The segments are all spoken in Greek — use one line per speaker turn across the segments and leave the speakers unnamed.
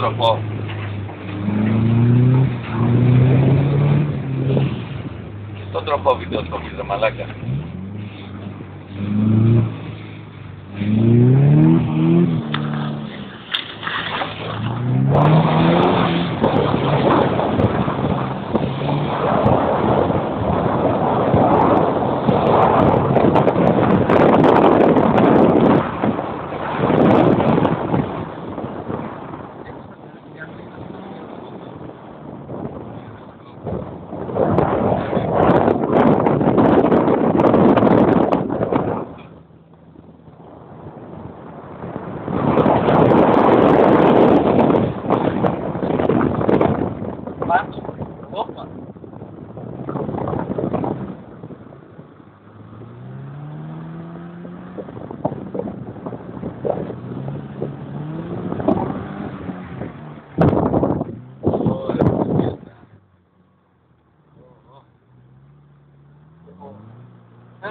τροχό. Στον τροχό βίντεο σκοπής ρε μαλάκα.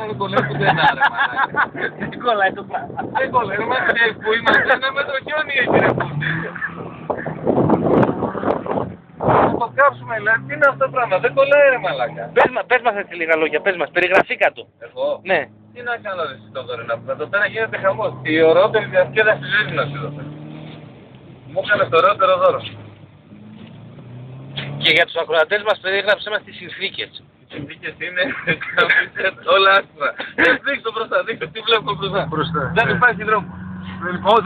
Δεν κολλάει πουθενά ρε μαλάκα.
Δεν κολλάει το πράγμα.
Δεν κολλάει, είμαστε που είμαστε ένα μέτρο χιόνι έχει ρε πούτη. Θα το κάψουμε, λέει, τι είναι αυτό το πράγμα, δεν κολλάει ρε μαλάκα.
Πες μας έτσι λίγα λόγια, πες μας, περιγραφήκα του.
Εγώ,
Ναι.
τι να κάνω ρε Σιτόδωρε να πούμε, εδώ πέρα γίνεται χαμός. Η ωραιότερη διασκέδαση της ζωής μου να σου δώσω. Μου έκανες το ωραιότερο δώρο.
Και για τους ακροατές μας περιγράψε μας τις συνθήκες.
Οι συνθήκες είναι όλα άσχημα. Δείξτε μπροστά, δείξτε, τι βλέπουμε μπροστά. Δεν υπάρχει δρόμο.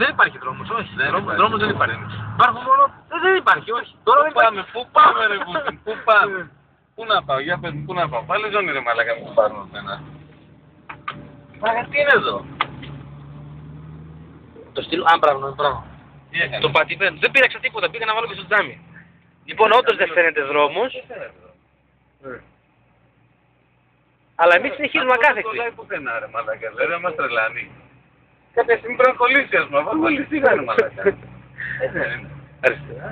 Δεν υπάρχει δρόμος, όχι.
Δρόμος δεν υπάρχει.
Υπάρχουν μόνο... Δεν υπάρχει, όχι. Τώρα δεν υπάρχει.
Πού πάμε ρε Πούτιν, πού πάμε. Πού να πάω, για πες μου, πού να πάω. Πάλι ζώνη ρε μαλάκα μου πάρουν ένα. Μα τι είναι εδώ.
Το στείλω, πράγμα.
Τι έκανε.
Το πατημένο. Δεν πήραξα τίποτα, πήγα να βάλω και στο τζάμι. Λοιπόν, όντως δεν φαίνεται δρόμος. Αλλά εμείς συνεχίζουμε ακάθεκτη.
Δεν κολλάει πουθενά ρε μαλάκα, δεν μας τρελάνει. Κάποια στιγμή πρέπει να κολλήσει ας πούμε, αφού κολλήσει ρε μαλάκα.
Αριστερά.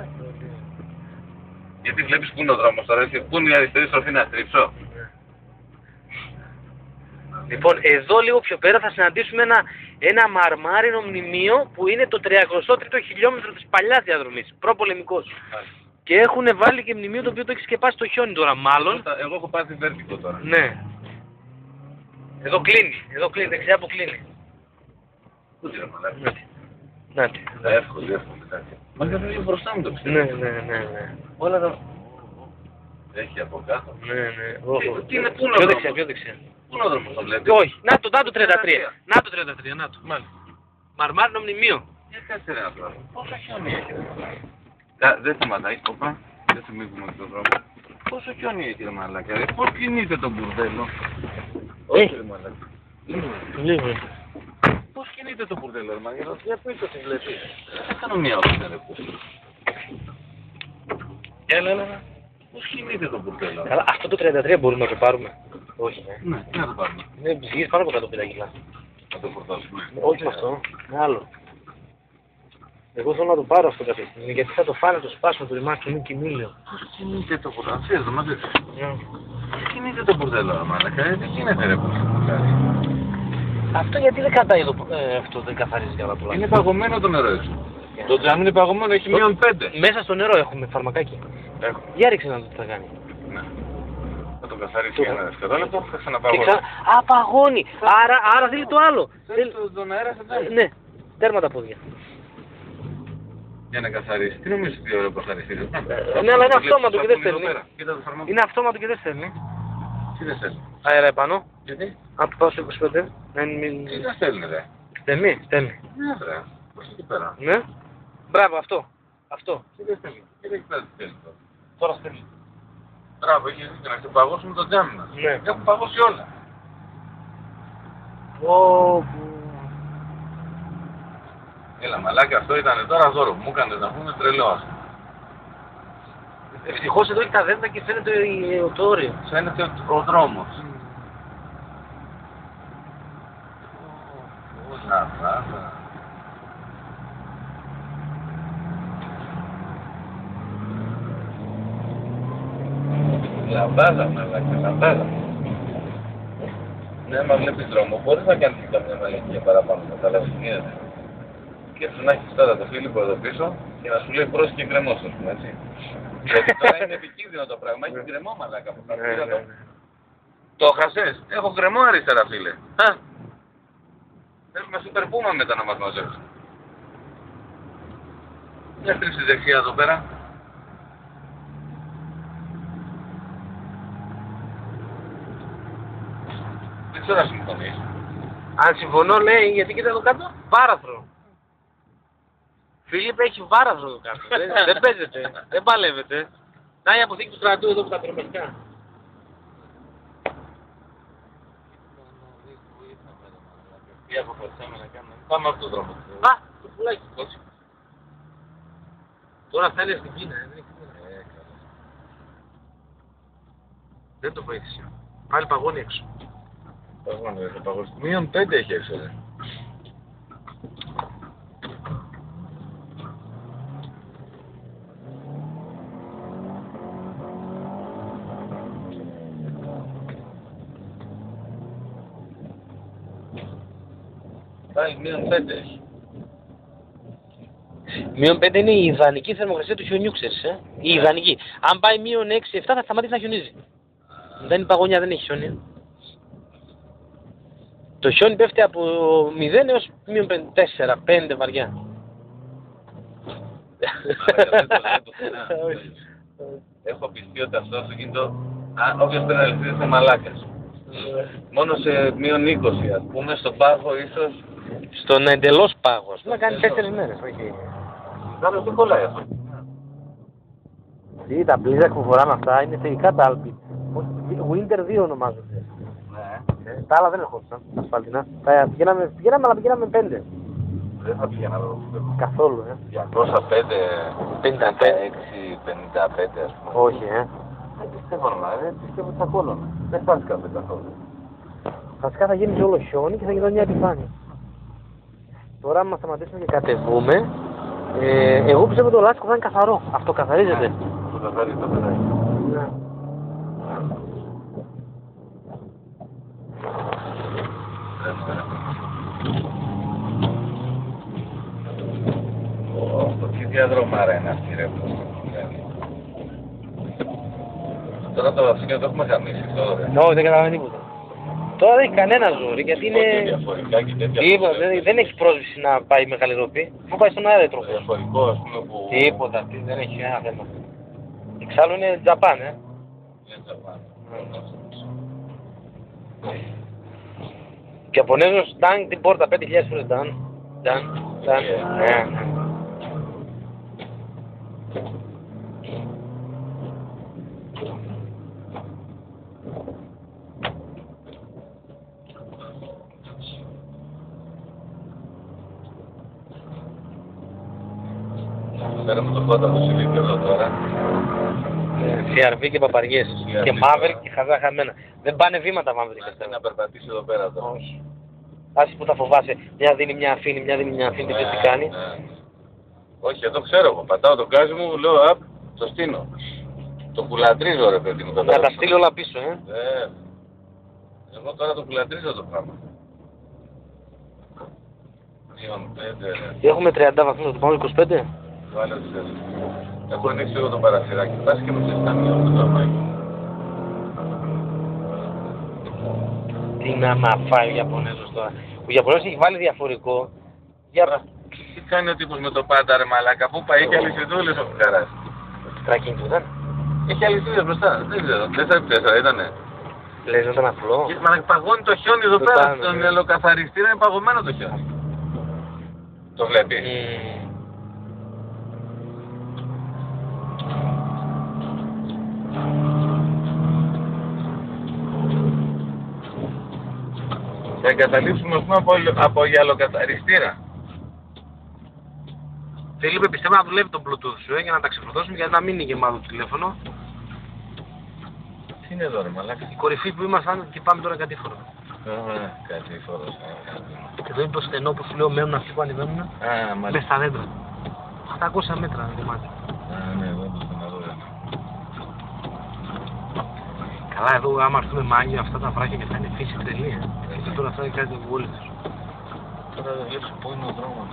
Γιατί βλέπεις πού είναι ο δρόμος τώρα, πού είναι η αριστερή στροφή να στρίψω.
Λοιπόν, εδώ λίγο πιο πέρα θα συναντήσουμε ένα μαρμάρινο μνημείο που είναι το 33ο χιλιόμετρο της παλιάς διαδρομής, προπολεμικός. Και έχουν βάλει και μνημείο το οποίο το έχει σκεπάσει το χιόνι τώρα, μάλλον.
Εγώ έχω πάθει βέρτικο τώρα.
Ναι. Εδώ κλείνει, δεξιά που κλείνει.
Πού τι ρε μαλάκα.
Νάτι.
Εύκολη κάτι. Μα δεν είναι μπροστά μου το πιστεύω.
Ναι.
Όλα τα... Έχει από κάτω.
Ναι.
Τι είναι, πού είναι ο δρόμος.
Πιο δεξιά.
Πού είναι ο δρόμος το βλέπεις.
Όχι, να το 33. Να το 33, να το.
Μάλιστα.
Μαρμάρινο μνημείο.
Για κάτσε ρε αυτό. Πόσο χιόνι έχει ρε. Δεν σταματάει, κόπα. Δεν θυμίζουμε τον δρόμο. Πόσο χιόνι έχει ρε μαλάκα. Πώς κινείται το μπουρδέλο. Όχι ρε μαλάκα.
Λίγο.
Πώς κινείται το μπουρδέλο ρε μαλάκα. Για πίσω τη βλέπει. Θα κάνω μια ώρα ρε πού. Έλα. Πώς κινείται το μπουρδέλο.
Καλά, αυτό το 33 μπορούμε να το πάρουμε. Όχι,
Ναι, τι να το πάρουμε.
Είναι ψυχής πάνω από 150 κιλά.
Να το φορτώσουμε.
Όχι με αυτό, με άλλο. Εγώ θέλω να το πάρω αυτό κάποια στιγμή, γιατί θα το φάνε, το σπάσουμε, το ρημάξουμε, είναι κοιμήλιο.
Πώς κινείται το μπουρδέλο. Ξέρεις το μαζί. Πώς κινείται το μπουρδέλο ρε μαλάκα. Δεν γίνεται ρε πού.
Αυτό γιατί δεν κατάει εδώ, αυτό δεν καθαρίζει καλά πολλά.
Είναι παγωμένο το νερό έξω. Το τζάμι είναι παγωμένο, έχει μείον 5.
Μέσα στο νερό έχουμε φαρμακάκι.
Έχω.
Για ρίξε να δω τι θα κάνει.
Ναι. Θα το καθαρίσει για ένα δευτερόλεπτο, θα ξαναπαγώσει.
Α, παγώνει! Άρα θέλει το άλλο.
Θέλει τον αέρα σε τζάμι.
Ναι, τέρμα τα πόδια.
Για να καθαρίσει. Τι νομίζεις τι ώρα που καθαρίσει.
Ναι, αλλά είναι αυτόματο και δεν στέλνει.
Κοίτα το φαρμακό.
Είναι αυτόματο και δεν στέλνει.
Τι δεν στέλνει.
Αέρα επάνω.
Γιατί.
Αν πάω στο 25.
Τι δεν στέλνει ρε.
Στέλνει.
Ναι ρε. Πώς εκεί πέρα.
Ναι. Μπράβο, αυτό.
Τι δεν στέλνει. Τι δεν στέλνει τώρα.
Τώρα στέλνει.
Μπράβο, έχεις δίκιο να ξεπαγώσουμε το τζάμι μας.
Ναι.
Έχουν παγώσει όλα. Έλα μαλάκα, αυτό ήταν τώρα δώρο. Μου έκανες να πούμε τρελό.
Ευτυχώς εδώ έχει τα δέντρα και φαίνεται το όριο.
Φαίνεται ο δρόμος. Λαμπάδα, μαλάκα, λαμπάδα. Ναι, άμα βλέπεις δρόμο, μπορείς να κάνεις καμιά μαλακία παραπάνω, καταλαβαίνεις. Και έτσι να έχεις τώρα το Φίλιππο εδώ πίσω, Και να σου λέει πρόσεχε γκρεμός, ας πούμε, έτσι. Γιατί τώρα είναι επικίνδυνο το πράγμα, έχει γκρεμό μαλάκα από κάτω. Το χασες, έχω γκρεμό αριστερά φίλε. Θέλουμε σούπερ πούμα μετά να μας μαζέψει. Μια στρίψη δεξιά εδώ πέρα. Δεν ξέρω αν συμφωνείς.
Αν συμφωνώ λέει, γιατί κοίτα εδώ κάτω, βάραθρο. Φίλιππ έχει βάραθρο εδώ κάτω, δεν παίζεται, δεν παλεύεται. Να η αποθήκη του στρατού εδώ που τα τρομερικά.
Τι αποφασίσαμε να κάνουμε. Πάμε από τον δρόμο.
Α, το πουλάκι κότσι. Τώρα θα είναι στην Κίνα, δεν έχει Κίνα. Δεν το βοήθησε. Πάλι παγώνει έξω.
Παγώνει, δεν θα παγώσει. Μείον 5 έχει έξω, δε. Πάλι μείον 5 έχει.
Μείον 5 είναι η ιδανική θερμοκρασία του χιονιού, ξέρεις, η ιδανική. Αν πάει μείον 6-7 θα σταματήσει να χιονίζει. Δεν είναι παγωνιά, δεν έχει χιόνι. Το χιόνι πέφτει από 0 έως μείον 4-5 βαριά.
Έχω πιστεί ότι αυτό το αυτοκίνητο, όποιος πεναλιστής είναι μαλάκας. Μόνο σε μείον 20, ας πούμε, στον πάγο ίσως.
Στον εντελώς πάγο, να κάνει 4 μέρες, όχι.
Κάτω τι κολλάει αυτό.
Τι, τα μπλίζακ που φοράνε αυτά είναι θετικά τα Alpine. Winter 2 ονομάζονται.
Ναι.
Τα άλλα δεν ερχόντουσαν, τα ασφαλτινά. Πηγαίναμε, αλλά πηγαίναμε 5.
Δεν θα πήγαινα εδώ.
Καθόλου,
205,
55.
55 ας πούμε.
Όχι,
Δεν πιστεύω να, πιστεύω ότι θα κόλλωνα. Δεν φτάνει κάθε καθόλου.
Βασικά θα γίνει όλο χιόνι και θα γινόταν μια επιφάνεια. Τώρα, άμα σταματήσουμε και κατεβούμε, εγώ πιστεύω το λάστιχο θα είναι καθαρό. Αυτό καθαρίζεται.
Το καθαρίζει το παιδάκι.
Ναι.
Τι διαδρομάρα είναι αυτή ρε που. Τώρα το βασίλειο το έχουμε γαμίσει τώρα.
Όχι, δεν καταλαβαίνω τίποτα. Τώρα δεν έχει κανένα ζόρι γιατί είναι.
Διαφορικά και τέτοια.
Τίποτα, δεν έχει πρόσβηση να πάει μεγάλη ροπή. Πού πάει στον αέρα η τροφή.
Διαφορικό ας πούμε που.
Τίποτα, δεν έχει ένα θέμα. Εξάλλου είναι Τζαπάν,
Είναι Τζαπάν.
Και Ιαπωνέζος τάγκ την πόρτα 5.000 φορές τάγκ. Ναι.
Φέραμε το πρώτο από το Σιλίκιο εδώ τώρα.
CRV και παπαριές. Και Maverick και χαζά χαμένα. Δεν πάνε βήματα Maverick.
Να περπατήσει εδώ πέρα τώρα.
Όχι. Άσε που θα φοβάσαι. Μια δίνει, μια αφήνει, μια δίνει, μια αφήνει. Τι κάνει.
Όχι, εδώ ξέρω εγώ. Πατάω το γκάζι μου, λέω απ, το στείνω. Το κουλατρίζω ρε παιδί μου.
Να τα στείλει όλα πίσω,
Εγώ τώρα το κουλατρίζω το πράγμα.
Έχουμε 30 βαθμούς, θα το πάμε 25.
Βάλε ό,τι θέλεις. Έχω ανοίξει εγώ το παραθυράκι. Πας και μου ζητά μειώνω το αρμάκι.
Τι να φάει ο Ιαπωνέζος τώρα. Ο Ιαπωνέζος έχει βάλει διαφορικό.
Τι κάνει ο τύπος με το πάντα ρε μαλάκα. Πού πάει, έχει αλυσιδούλες ο φουκαράς.
Τρακίνητο ήταν.
Έχει αλυσίδες μπροστά. Δεν ξέρω. 4x4 ήτανε.
Λες να ήταν απλό.
Μα παγώνει το χιόνι εδώ πέρα. Στον ελοκαθαριστήρα είναι παγωμένο το χιόνι. Το βλέπεις. Θα εγκαταλείψουμε ας πούμε από γυαλοκαθαριστήρα.
Φίλιππε, πιστεύω να δουλεύει το Bluetooth σου για να τα ξεφορτώσουμε γιατί να μην είναι γεμάτο το τηλέφωνο.
Τι είναι εδώ ρε μαλάκα.
Η κορυφή που ήμασταν και πάμε τώρα κατήφορο.
Κατήφορο.
Εδώ είναι το στενό που σου λέω μένουν αυτοί που ανεβαίνουν. Μες στα δέντρα. 800 μέτρα γεμάτι.
Ναι, εδώ είναι το στενό.
Καλά, εδώ άμα έρθουμε Μάγιο αυτά τα βράχια και θα είναι φύση τρελή. Και τώρα θα είναι κάτι από όλοι τους.
Τώρα δεν βλέπεις πού είναι ο δρόμος.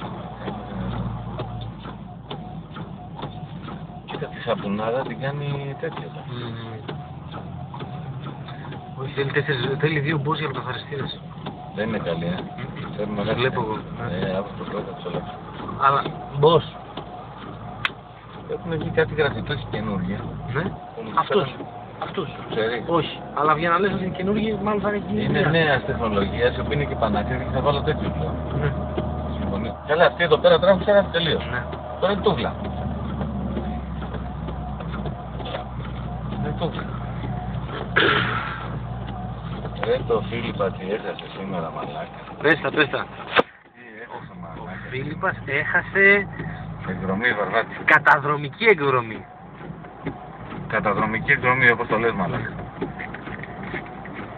Κοίτα τη σαπουνάδα την κάνει τέτοια.
Όχι, θέλει 2 μπος για καθαριστήρες.
Δεν είναι καλή, Θέλουμε να
βλέπω εγώ.
Αυτό το πρώτο.
Αλλά μπος.
Έχουν βγει κάτι γραφητός καινούργια.
Ναι. Αυτούς.
Ξέρει.
Όχι. Αλλά για να λες ότι είναι καινούργιοι, μάλλον θα είναι καινούργια.
Είναι νέα τεχνολογία, η οποία είναι και πανάκριβη και θα βάλω τέτοιο πλέον.
Ναι.
Συμφωνεί. Καλά, αυτοί εδώ πέρα τρέχουν ξέρα τελείως.
Ναι.
Τώρα είναι τούβλα. Είναι τούβλα. Ρε το Φίλιππα τι έχασε σήμερα μαλάκα.
Πες τα.
Έχασε μαλάκα.
Ο Φίλιππας έχασε
Εκδρομή Βαρβάτη.
καταδρομική εκδρομή.
Καταδρομική εκδρομή όπως το λες μαλάκα.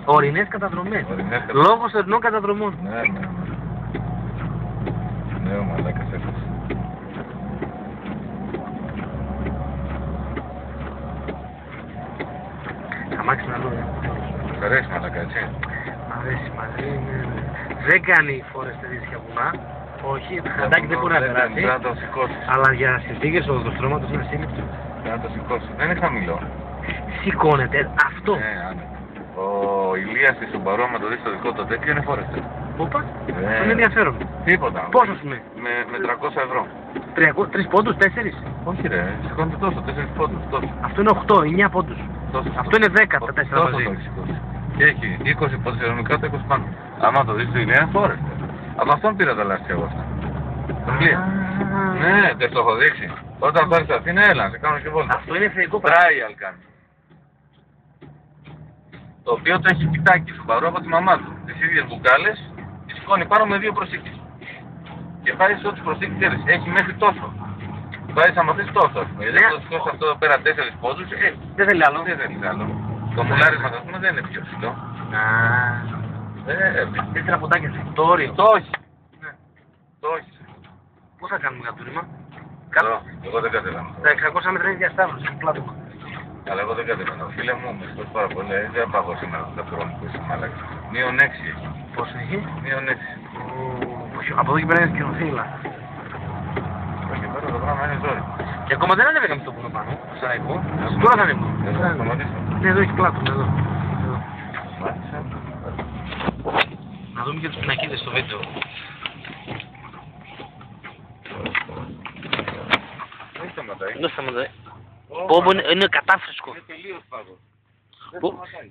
Ορεινές καταδρομές. Λόγω θερινών καταδρομών.
Ναι. Ναι, ο μαλάκας έχασε.
Αμάξι να δω.
Σ' αρέσει μαλάκα, έτσι.
Αρέσει μαζί. Δεν κάνει φορές τέτοια βουνά. Όχι, το χαντάκι δεν μπορεί να περάσει.
Πρέπει να το σηκώσεις.
Αλλά για συνθήκες οδοστρώματος είναι σύλληψη.
Πρέπει να το σηκώσεις. Δεν είναι χαμηλό.
Σηκώνεται. Αυτό.
Ναι, άνετα. Ο Ηλίας της Σουμπαρού, άμα το δεις το δικό του τέτοιο, είναι φόρεστερ.
Όπα. Αυτό είναι ενδιαφέρον.
Τίποτα.
Πόσο σου είναι?
Με 300 ευρώ.
3 πόντους, 4.
Όχι ρε, σηκώνεται τόσο, 4 πόντους, τόσο.
Αυτό είναι 8, 9 πόντους.
Τόσο.
Αυτό είναι 10 τα 4
Τόσο
μαζί.
το έχει σηκώσει. Και έχει 20 πόντους ειρωνικά, το 20 πάνω. Άμα το δεις το Ηλία είναι φόρεστερ. Από αυτόν πήρα τα λάστια εγώ αυτά. Ναι, δεν το έχω δείξει. Όταν θα έρθει στην Αθήνα, έλα, σε κάνω και βόλτα.
Αυτό είναι θεϊκό
Trial κάνει. Το οποίο το έχει κοιτάκι σου παρό από τη μαμά του. Τις ίδιες μπουκάλες, τη σηκώνει πάνω με 2 προσθήκες. Και βάζεις ό,τι προσθήκες θέλεις. Έχει μέχρι τόσο. Βάζεις άμα θες τόσο. Γιατί το σηκώσει αυτό εδώ πέρα 4 πόντους,
δεν θέλει άλλο.
Δεν θέλει άλλο. Το μουλάρισμα ας πούμε δεν είναι πιο ψηλό.
Δεν 4 ποντάκια σε το όριο.
Το όχι. Το όχι.
Πώς θα κάνουμε κατούριμα?
Εγώ δεν κατεβαίνω.
Τα 600 μέτρα είναι διασταύρωση, είναι πλάτωμα.
Αλλά εγώ δεν κατεβαίνω. Φίλε μου, με σηκώσει πάρα πολύ. Δεν πάω σήμερα τα χρόνια που είσαι μαλάκα. -6 έχει.
Πόσο έχει?
-6.
Από εδώ και πέρα είναι σκηνοθύλα.
Και πέρα το πράγμα είναι ζόρι.
Και ακόμα δεν ανέβηκαμε στο πούνο πάνω, σαν εγώ. Τώρα θα ανέβω. Ναι, εδώ έχει πλάτωμα, εδώ. Να δούμε και τους πινακίδες στο βίντεο.
Δεν σταματάει.
Δεν σταματάει. Είναι κατάφρεσκο.
Είναι τελείως πάγος. Δεν
Πού?
σταματάει.